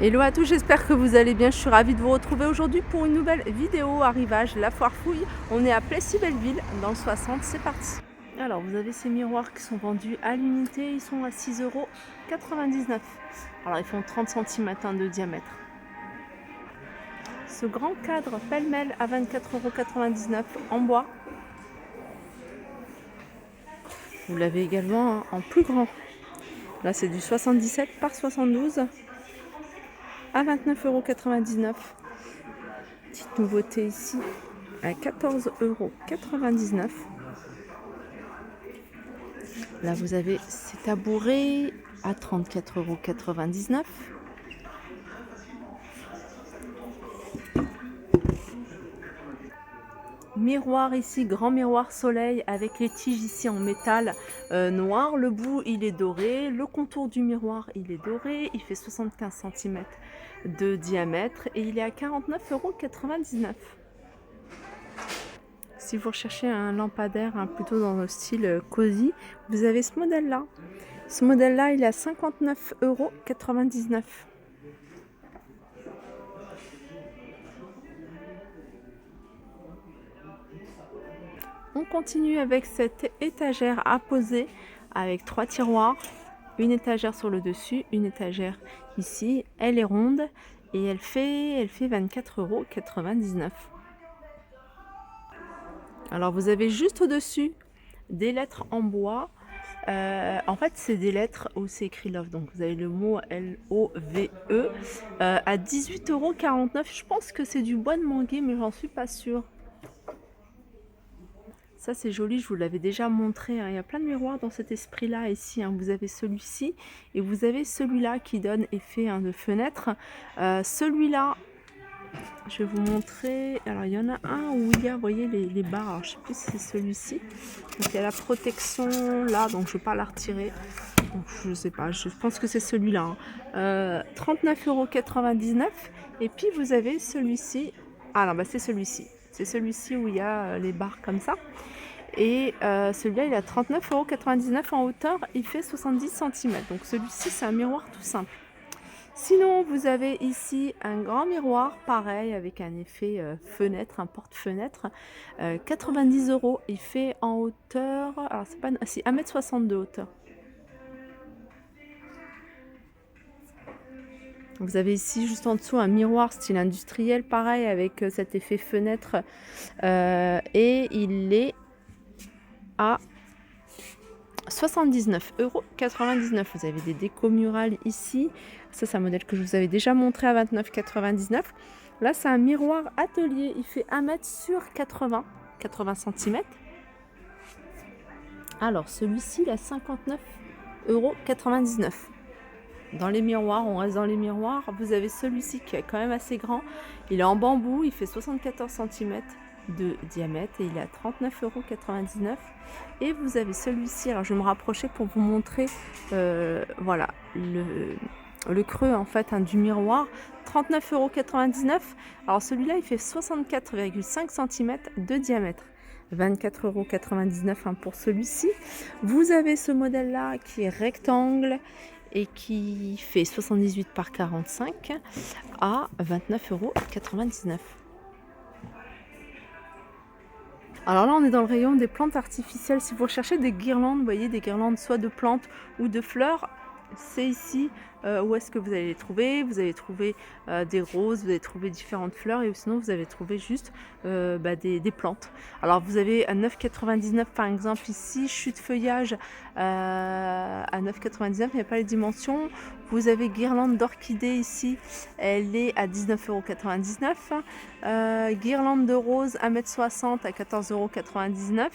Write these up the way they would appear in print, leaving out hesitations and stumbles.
Hello à tous, j'espère que vous allez bien. Je suis ravie de vous retrouver aujourd'hui pour une nouvelle vidéo arrivage La Foire Fouille. On est à Plessis-Belleville dans le 60, c'est parti. Alors vous avez ces miroirs qui sont vendus à l'unité, ils sont à 6,99 €. Alors ils font 30 cm de diamètre. Ce grand cadre pêle-mêle à 24,99 € en bois. Vous l'avez également en plus grand. Là c'est du 77 par 72 à 29,99 €. Petite nouveauté ici à 14,99 €. Là vous avez ces tabourets à 34,99 €. Miroir ici, grand miroir soleil avec les tiges ici en métal noir. Le bout il est doré, le contour du miroir il est doré, il fait 75 cm de diamètre et il est à 49,99 €. Si vous recherchez un lampadaire plutôt dans le style cosy, vous avez ce modèle-là. Ce modèle-là, il est à 59,99 €. On continue avec cette étagère à poser avec 3 tiroirs, une étagère sur le dessus, une étagère ici. Elle est ronde et elle fait 24,99 €. Alors vous avez juste au-dessus des lettres en bois. En fait, c'est des lettres où c'est écrit Love. Donc vous avez le mot L-O-V-E à 18,49 €. Je pense que c'est du bois de manguier, mais j'en suis pas sûre. Ça c'est joli, je vous l'avais déjà montré, hein. Il y a plein de miroirs dans cet esprit-là ici, hein. Vous avez celui-ci et vous avez celui-là qui donne effet de fenêtre. Celui-là, je vais vous montrer. Alors il y en a un où il y a, vous voyez, les barres. Alors, je sais plus si c'est celui-ci. Donc il y a la protection là, donc je ne vais pas la retirer. Donc, je sais pas, je pense que c'est celui-là, hein. 39,99 €. Et puis vous avez celui-ci. Ah non, bah c'est celui-ci. C'est celui-ci où il y a les barres comme ça. Et celui-là, il est à 39,99 € en hauteur. Il fait 70 cm. Donc celui-ci, c'est un miroir tout simple. Sinon, vous avez ici un grand miroir, pareil, avec un effet fenêtre, un porte-fenêtre. 90 €. Il fait en hauteur, alors c'est pas, si, 1,60 m de hauteur. Vous avez ici juste en dessous un miroir style industriel, pareil, avec cet effet fenêtre. Et il est à 79,99 €. Vous avez des décos murales ici. Ça, c'est un modèle que je vous avais déjà montré à 29,99 €. Là, c'est un miroir atelier. Il fait 1 m sur 80 cm. Alors, celui-ci, il est à 59,99 €. Dans les miroirs, on reste dans les miroirs. Vous avez celui-ci qui est quand même assez grand. Il est en bambou. Il fait 74 cm de diamètre et il est à 39,99 €. Et vous avez celui-ci, alors je vais me rapprocher pour vous montrer voilà le creux en fait du miroir. 39,99 €. Alors celui-là il fait 64,5 cm de diamètre. 24,99 € pour celui-ci. Vous avez ce modèle là qui est rectangle et qui fait 78 par 45 à 29,99 €. Alors là, on est dans le rayon des plantes artificielles. Si vous recherchez des guirlandes, vous voyez, des guirlandes soit de plantes ou de fleurs, c'est ici où est-ce que vous allez les trouver. Vous allez trouver des roses, vous allez trouver différentes fleurs et sinon vous allez trouver juste des plantes. Alors vous avez à 9,99 € par exemple ici, chute feuillage à 9,99 €, il n'y a pas les dimensions. Vous avez guirlande d'orchidées ici, elle est à 19,99 €. Guirlande de rose 1,60 m à 14,99 €.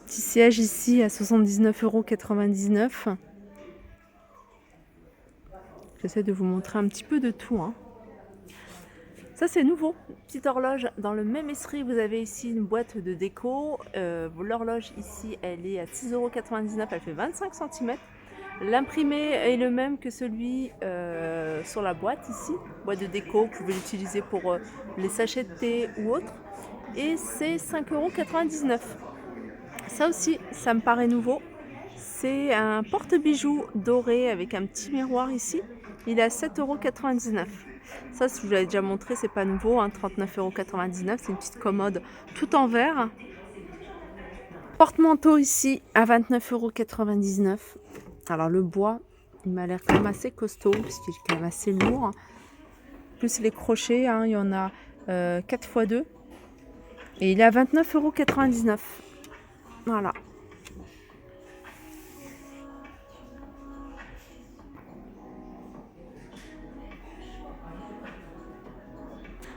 Petit siège ici à 79,99 €. J'essaie de vous montrer un petit peu de tout, hein. Ça c'est nouveau, petite horloge dans le même esprit. Vous avez ici une boîte de déco. L'horloge ici elle est à 6,99 €, elle fait 25 cm. L'imprimé est le même que celui sur la boîte ici, boîte de déco. Vous pouvez l'utiliser pour les sachets de thé ou autre. Et c'est 5,99 €. Ça aussi, ça me paraît nouveau. C'est un porte-bijoux doré avec un petit miroir ici. Il est à 7,99 €. Ça, je vous l'avais déjà montré, c'est pas nouveau, hein, 39,99 €. C'est une petite commode tout en verre. Porte-manteau ici à 29,99 €. Alors le bois, il m'a l'air quand même assez costaud, parce qu'il est quand même assez lourd. Plus les crochets, hein, il y en a 4 x 2. Et il est à 29,99 €. Voilà.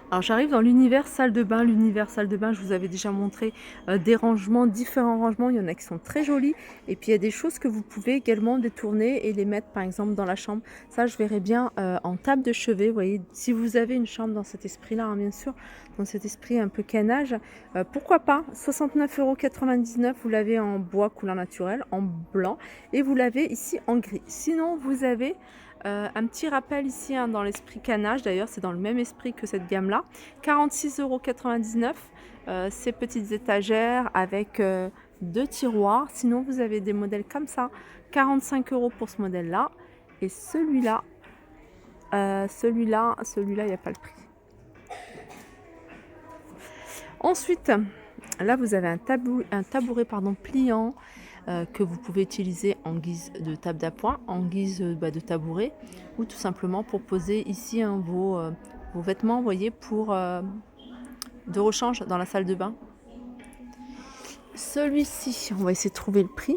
Alors j'arrive dans l'univers salle de bain. L'univers salle de bain, je vous avais déjà montré des rangements, différents rangements. Il y en a qui sont très jolis. Et puis il y a des choses que vous pouvez également détourner et les mettre par exemple dans la chambre. Ça, je verrais bien en table de chevet. Vous voyez, si vous avez une chambre dans cet esprit-là, hein, bien sûr, dans cet esprit un peu canage, pourquoi pas. 69,99 €, vous l'avez en bois couleur naturelle, en blanc. Et vous l'avez ici en gris. Sinon, vous avez... un petit rappel ici, hein, dans l'esprit canage, d'ailleurs c'est dans le même esprit que cette gamme là, 46,99 €, ces petites étagères avec 2 tiroirs. Sinon vous avez des modèles comme ça, 45 € pour ce modèle là. Et celui-là, celui-là il n'y a pas le prix. Ensuite, là vous avez un tabouret pliant, que vous pouvez utiliser en guise de table d'appoint, en guise de tabouret, ou tout simplement pour poser ici, hein, vos vêtements, vous voyez, pour de rechange dans la salle de bain. Celui-ci, on va essayer de trouver le prix.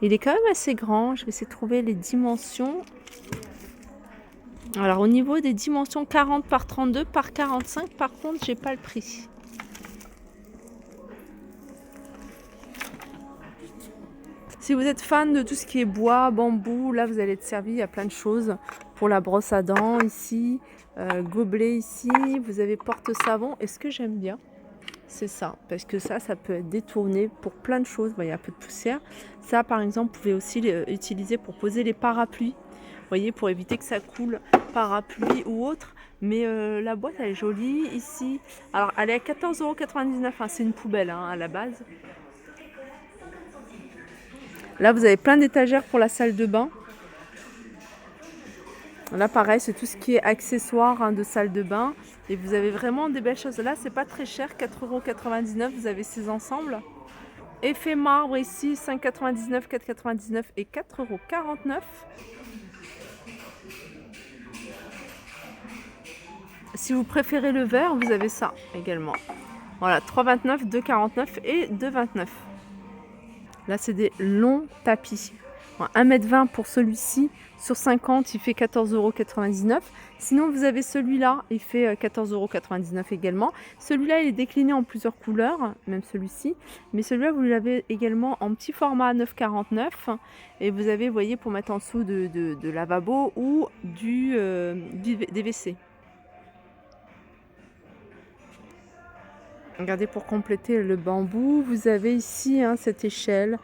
Il est quand même assez grand. Je vais essayer de trouver les dimensions. Alors au niveau des dimensions, 40 par 32 par 45, par contre j'ai pas le prix. Si vous êtes fan de tout ce qui est bois, bambou, là vous allez être servi. Il y a plein de choses pour la brosse à dents ici, gobelet ici, vous avez porte-savon. Et ce que j'aime bien, c'est ça, parce que ça peut être détourné pour plein de choses. Il y a un peu de poussière. Ça, par exemple, vous pouvez aussi l'utiliser pour poser les parapluies. Vous voyez, pour éviter que ça coule, parapluie ou autre. Mais la boîte, elle est jolie ici. Alors, elle est à 14,99 €. Hein, c'est une poubelle, hein, à la base. Là, vous avez plein d'étagères pour la salle de bain. Là, pareil, c'est tout ce qui est accessoires, hein, de salle de bain. Et vous avez vraiment des belles choses. Là, c'est pas très cher, 4,99 €. Vous avez ces ensembles. Effet marbre ici, 5,99 €, 4,99 € et 4,49 €. Si vous préférez le vert, vous avez ça également. Voilà, 3,29 €, 2,49 € et 2,29 €. Là, c'est des longs tapis. 1,20 m pour celui-ci. Sur 50, il fait 14,99 €. Sinon, vous avez celui-là, il fait 14,99 € également. Celui-là, il est décliné en plusieurs couleurs, même celui-ci. Mais celui-là, vous l'avez également en petit format 9,49 €. Et vous avez, vous voyez, pour mettre en dessous de lavabo ou des WC. Regardez, pour compléter le bambou, vous avez ici, hein, cette échelle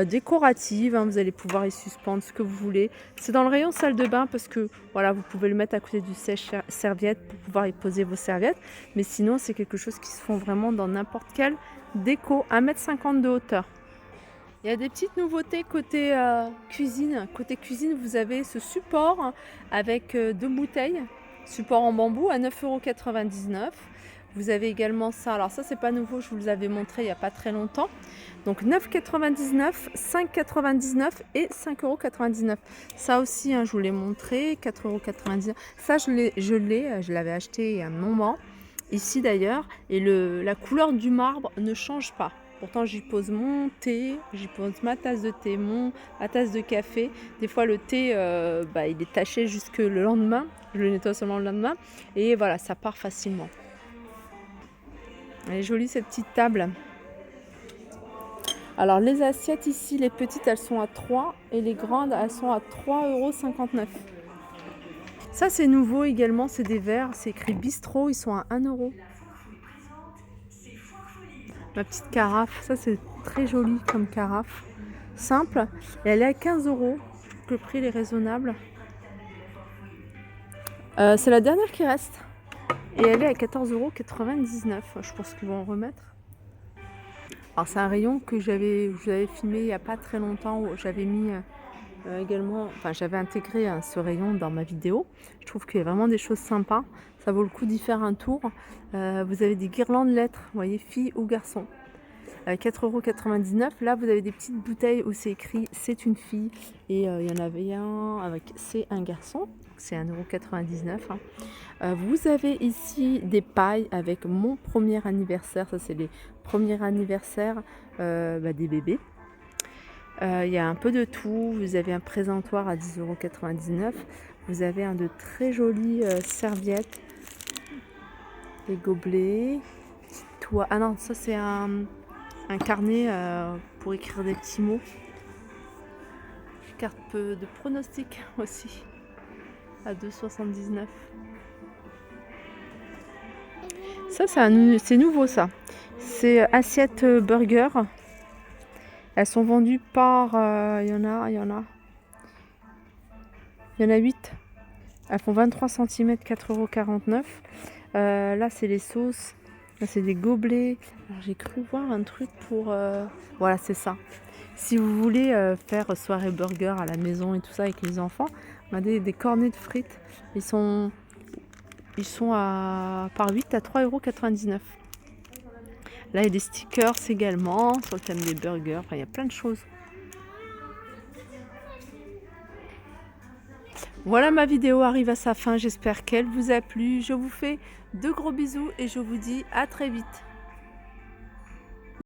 décorative, hein, vous allez pouvoir y suspendre ce que vous voulez. C'est dans le rayon salle de bain parce que voilà, vous pouvez le mettre à côté du sèche-serviette pour pouvoir y poser vos serviettes. Mais sinon, c'est quelque chose qui se font vraiment dans n'importe quelle déco. 1,50 m de hauteur. Il y a des petites nouveautés côté cuisine. Côté cuisine, vous avez ce support, hein, avec 2 bouteilles. Support en bambou à 9,99 €. Vous avez également ça. Alors ça, c'est pas nouveau, je vous l'avais montré il n'y a pas très longtemps. Donc 9,99 €, 5,99 € et 5,99 €. Ça aussi, hein, je vous l'ai montré, 4,99 €. Ça, je l'avais acheté il y a un moment, ici d'ailleurs. Et la couleur du marbre ne change pas. Pourtant, j'y pose mon thé, j'y pose ma tasse de thé, ma tasse de café. Des fois, le thé, il est taché jusque le lendemain. Je le nettoie seulement le lendemain. Et voilà, ça part facilement. Elle est jolie, cette petite table. Alors, les assiettes ici, les petites, elles sont à 3 et les grandes, elles sont à 3,59 €. Ça, c'est nouveau également, c'est des verres. C'est écrit bistrot, ils sont à 1 €. Ma petite carafe, ça, c'est très joli comme carafe. Simple. Et elle est à 15 €. Le prix est raisonnable. C'est la dernière qui reste. Et elle est à 14,99 €. Je pense qu'ils vont en remettre. Alors c'est un rayon que je vous avais filmé il n'y a pas très longtemps, où j'avais mis également, enfin j'avais intégré ce rayon dans ma vidéo. Je trouve qu'il y a vraiment des choses sympas, ça vaut le coup d'y faire un tour. Vous avez des guirlandes lettres, vous voyez, filles ou garçons. 4,99 €. Là, vous avez des petites bouteilles où c'est écrit c'est une fille. Et il y en avait un avec c'est un garçon. C'est 1,99 €. Vous avez ici des pailles avec mon premier anniversaire. Ça, c'est les premiers anniversaires des bébés. Il y a un peu de tout. Vous avez un présentoir à 10,99 €. Vous avez un de très jolies serviettes. Des gobelets. Toi. Ah non, ça c'est un carnet pour écrire des petits mots. Carte de pronostic aussi à 2,79 €. Ça c'est nouveau ça. C'est assiette burger. Elles sont vendues par il y en a 8. Elles font 23 cm, 4,49 €. Là c'est les sauces. Là, c'est des gobelets. J'ai cru voir un truc pour... Voilà, c'est ça. Si vous voulez faire soirée burger à la maison et tout ça avec les enfants, on a des cornets de frites. Ils sont par 8 à 3,99 €. Là, il y a des stickers également sur le thème des burgers. Enfin, il y a plein de choses. Voilà, ma vidéo arrive à sa fin. J'espère qu'elle vous a plu. Je vous fais de gros bisous et je vous dis à très vite.